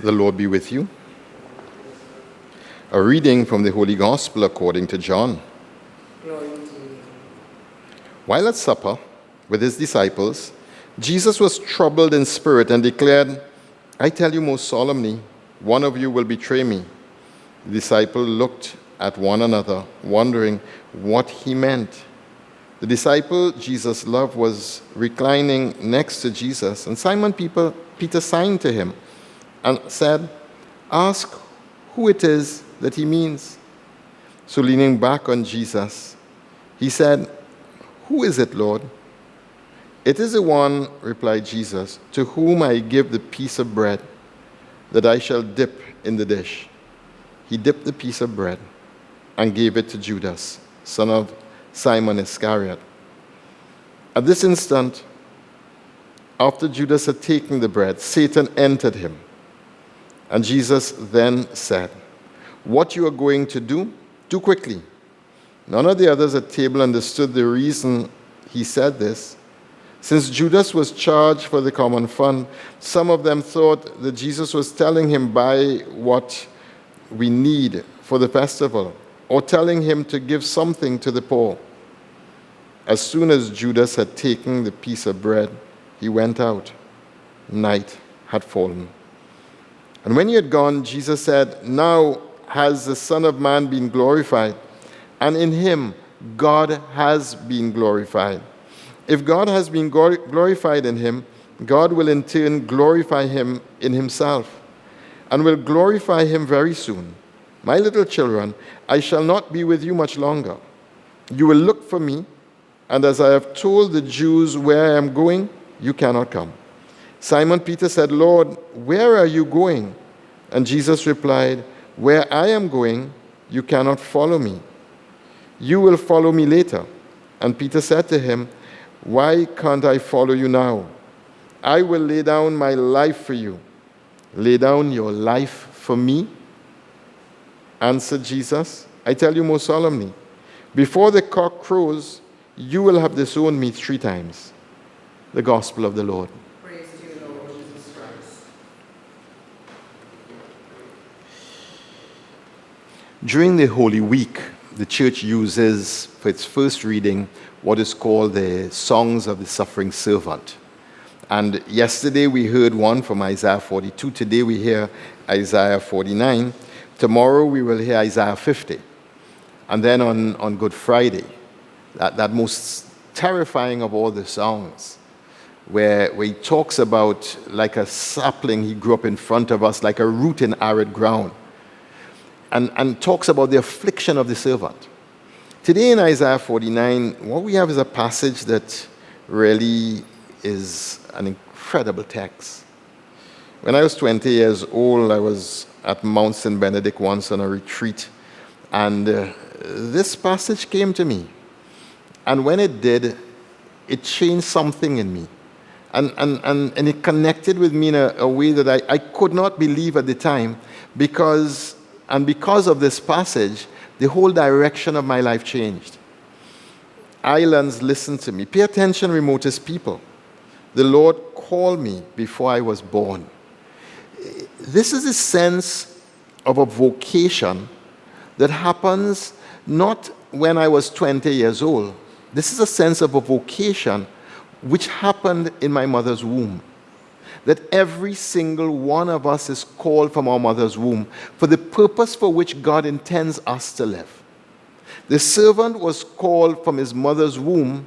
The Lord be with you. A reading from the Holy Gospel according to John. Glory to you. While at supper with his disciples, Jesus was troubled in spirit and declared, "I tell you most solemnly, one of you will betray me." The disciples looked at one another, wondering what he meant. The disciple Jesus loved was reclining next to Jesus, and Simon Peter signed to him and said, "Ask who it is that he means." So leaning back on Jesus, he said, "Who is it, Lord?" "It is the one," replied Jesus, "to whom I give the piece of bread that I shall dip in the dish." He dipped the piece of bread and gave it to Judas, son of Simon Iscariot. At this instant, after Judas had taken the bread, Satan entered him. And Jesus then said, "What you are going to do, do quickly." None of the others at table understood the reason he said this. Since Judas was charged for the common fund, some of them thought that Jesus was telling him, "Buy what we need for the festival," or telling him to give something to the poor. As soon as Judas had taken the piece of bread, he went out. Night had fallen. And when he had gone, Jesus said, "Now has the Son of Man been glorified, and in him God has been glorified. If God has been glorified in him, God will in turn glorify him in himself, and will glorify him very soon. My little children, I shall not be with you much longer. You will look for me, and as I have told the Jews where I am going, you cannot come." Simon Peter said, "Lord, where are you going?" And Jesus replied, "Where I am going, you cannot follow me. You will follow me later." And Peter said to him, "Why can't I follow you now? I will lay down my life for you." "Lay down your life for me?" answered Jesus. "I tell you most solemnly, before the cock crows, you will have disowned me 3 times. The Gospel of the Lord. Praise to you, Lord Jesus Christ. During the Holy Week, the church uses for its first reading what is called the Songs of the Suffering Servant. And yesterday we heard one from Isaiah 42. Today we hear Isaiah 49. Tomorrow we will hear Isaiah 50. And then on Good Friday, that most terrifying of all the songs, where he talks about like a sapling he grew up in front of us, like a root in arid ground, and talks about the affliction of the servant. Today in Isaiah 49, what we have is a passage that really is an incredible text. When I was 20 years old, I was at Mount St. Benedict once on a retreat, and this passage came to me. And when it did, it changed something in me. And it connected with me in a way that I could not believe at the time, because of this passage, the whole direction of my life changed. Islands, listen to me. Pay attention, remotest people. The Lord called me before I was born. This is a sense of a vocation that happens not when I was 20 years old. This is a sense of a vocation which happened in my mother's womb. That every single one of us is called from our mother's womb for the purpose for which God intends us to live. The servant was called from his mother's womb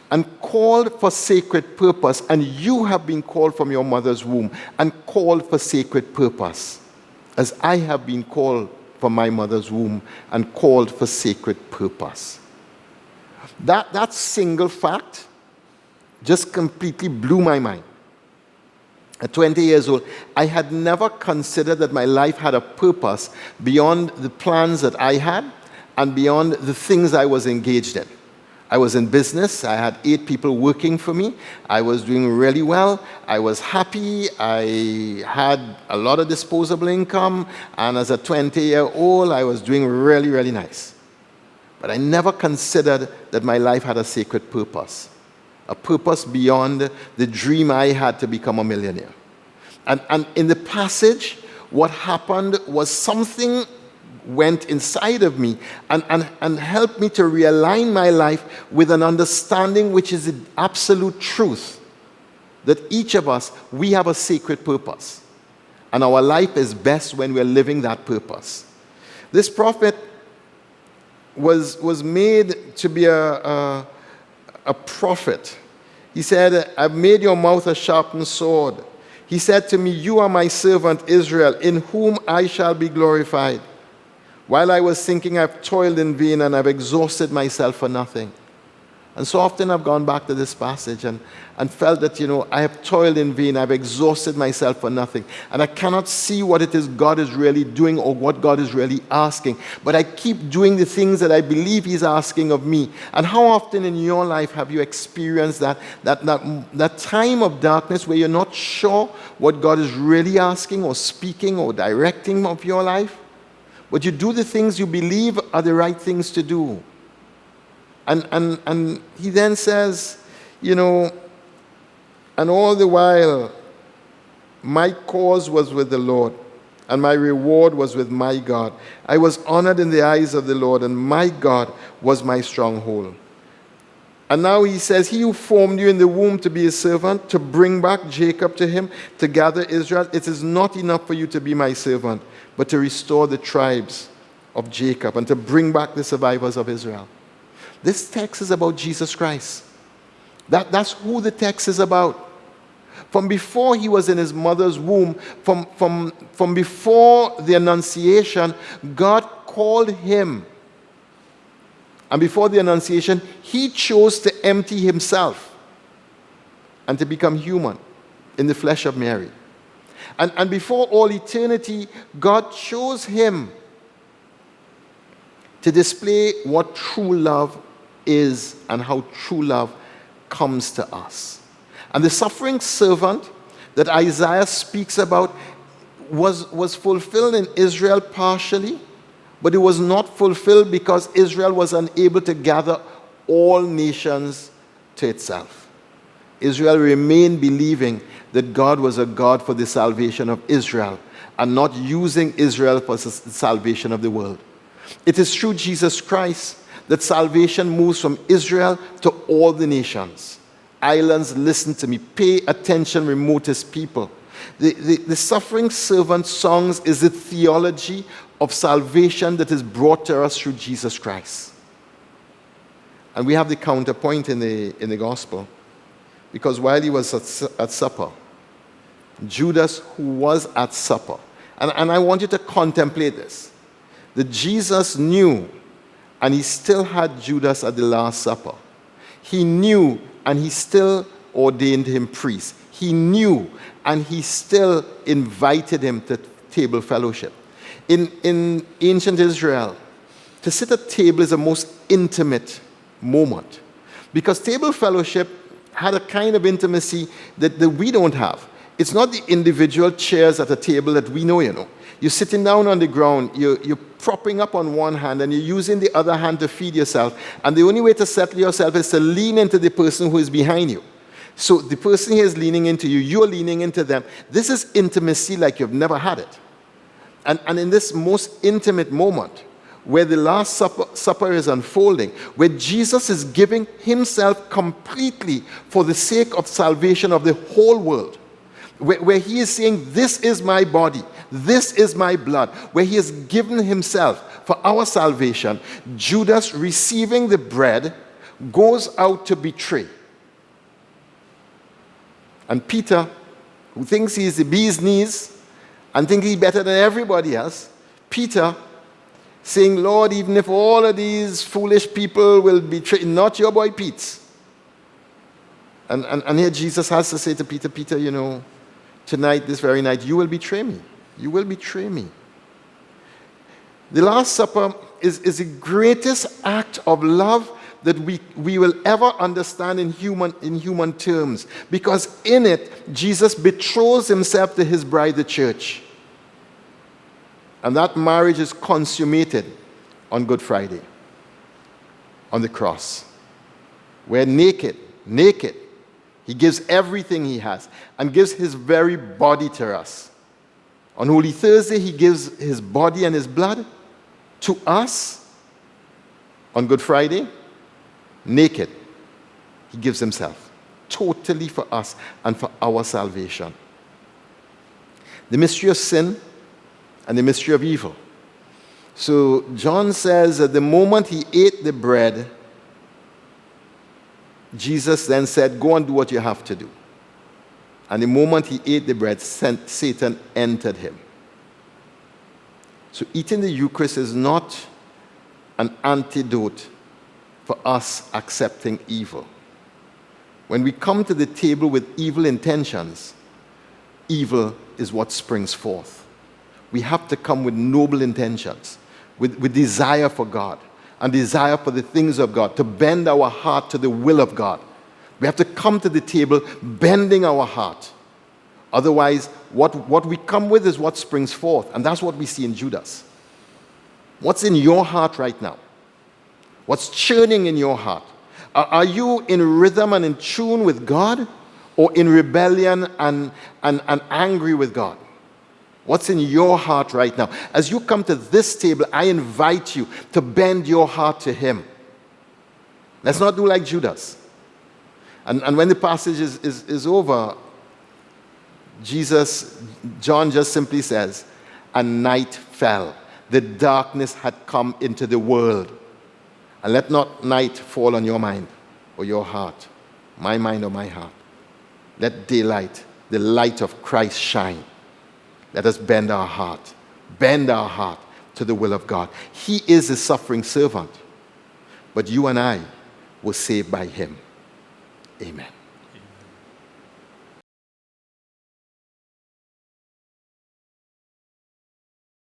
and called for sacred purpose, and you have been called from your mother's womb and called for sacred purpose, as I have been called from my mother's womb and called for sacred purpose. That single fact just completely blew my mind. At 20 years old, I had never considered that my life had a purpose beyond the plans that I had and beyond the things I was engaged in. I was in business. I had 8 people working for me. I was doing really well. I was happy. I had a lot of disposable income. And as a 20-year-old, I was doing really, really nice. But I never considered that my life had a sacred purpose. A purpose beyond the dream I had to become a millionaire. And in the passage, what happened was something went inside of me and helped me to realign my life with an understanding which is the absolute truth that each of us, we have a sacred purpose. And our life is best when we're living that purpose. This prophet was made to be a prophet. He said, I've made your mouth a sharpened sword. He said to me, you are my servant Israel, in whom I shall be glorified. While I was thinking, I've toiled in vain and I've exhausted myself for nothing. And so often I've gone back to this passage and felt that, I have toiled in vain, I've exhausted myself for nothing. And I cannot see what it is God is really doing or what God is really asking. But I keep doing the things that I believe He's asking of me. And how often in your life have you experienced that time of darkness where you're not sure what God is really asking or speaking or directing of your life? But you do the things you believe are the right things to do. And he then says, and all the while, my cause was with the Lord, and my reward was with my God. I was honored in the eyes of the Lord, and my God was my stronghold. And now he says, he who formed you in the womb to be his servant, to bring back Jacob to him, to gather Israel, it is not enough for you to be my servant, but to restore the tribes of Jacob and to bring back the survivors of Israel. This text is about Jesus Christ. That's who the text is about. From before he was in his mother's womb, from before the Annunciation, God called him. And before the Annunciation, he chose to empty himself and to become human in the flesh of Mary. And before all eternity, God chose him to display what true love is and how true love comes to us. And the suffering servant that Isaiah speaks about was fulfilled in Israel partially, but it was not fulfilled because Israel was unable to gather all nations to itself. Israel remained believing that God was a God for the salvation of Israel and not using Israel for the salvation of the world. It is through Jesus Christ that salvation moves from Israel to all the nations. Islands, listen to me. Pay attention, remotest people. The suffering servant songs is the theology of salvation that is brought to us through Jesus Christ. And we have the counterpoint in the gospel. Because while he was at supper, Judas, who was at supper, and I want you to contemplate this, that Jesus knew, and he still had Judas at the Last Supper. He knew, and he still ordained him priest. He knew, and he still invited him to table fellowship. In ancient Israel, to sit at table is a most intimate moment, because table fellowship had a kind of intimacy that we don't have. It's not the individual chairs at a table that we know, You're sitting down on the ground, you're propping up on one hand, and you're using the other hand to feed yourself. And the only way to settle yourself is to lean into the person who is behind you. So the person here is leaning into you, you're leaning into them. This is intimacy like you've never had it. And in this most intimate moment, where the Last Supper is unfolding, where Jesus is giving himself completely for the sake of salvation of the whole world, where he is saying, this is my body, this is my blood, where he has given himself for our salvation, Judas, receiving the bread, goes out to betray. And Peter, who thinks he's the bee's knees and thinks he's better than everybody else, Peter, saying, Lord, even if all of these foolish people will betray, not your boy Pete. And here Jesus has to say to Peter, tonight, this very night, you will betray me. You will betray me. The Last Supper is the greatest act of love that we will ever understand in human terms, because in it, Jesus betroths himself to his bride, the church. And that marriage is consummated on Good Friday, on the cross, where naked, he gives everything he has and gives his very body to us. On Holy Thursday, he gives his body and his blood to us. On Good Friday, naked, he gives himself totally for us and for our salvation. The mystery of sin and the mystery of evil. So John says at the moment he ate the bread, Jesus then said, go and do what you have to do. And the moment he ate the bread, Satan entered him. So eating the Eucharist is not an antidote for us accepting evil. When we come to the table with evil intentions, evil is what springs forth. We have to come with noble intentions, with desire for God and desire for the things of God, to bend our heart to the will of God. We have to come to the table bending our heart. Otherwise, what we come with is what springs forth. And that's what we see in Judas. What's in your heart right now? What's churning in your heart? Are you in rhythm and in tune with God, or in rebellion and angry with God? What's in your heart right now? As you come to this table, I invite you to bend your heart to him. Let's not do like Judas. And when the passage is over, John just simply says, and night fell. The darkness had come into the world. And let not night fall on your mind or your heart, my mind or my heart. Let daylight, the light of Christ shine. Let us bend our heart to the will of God. He is a suffering servant, but you and I were saved by him. Amen.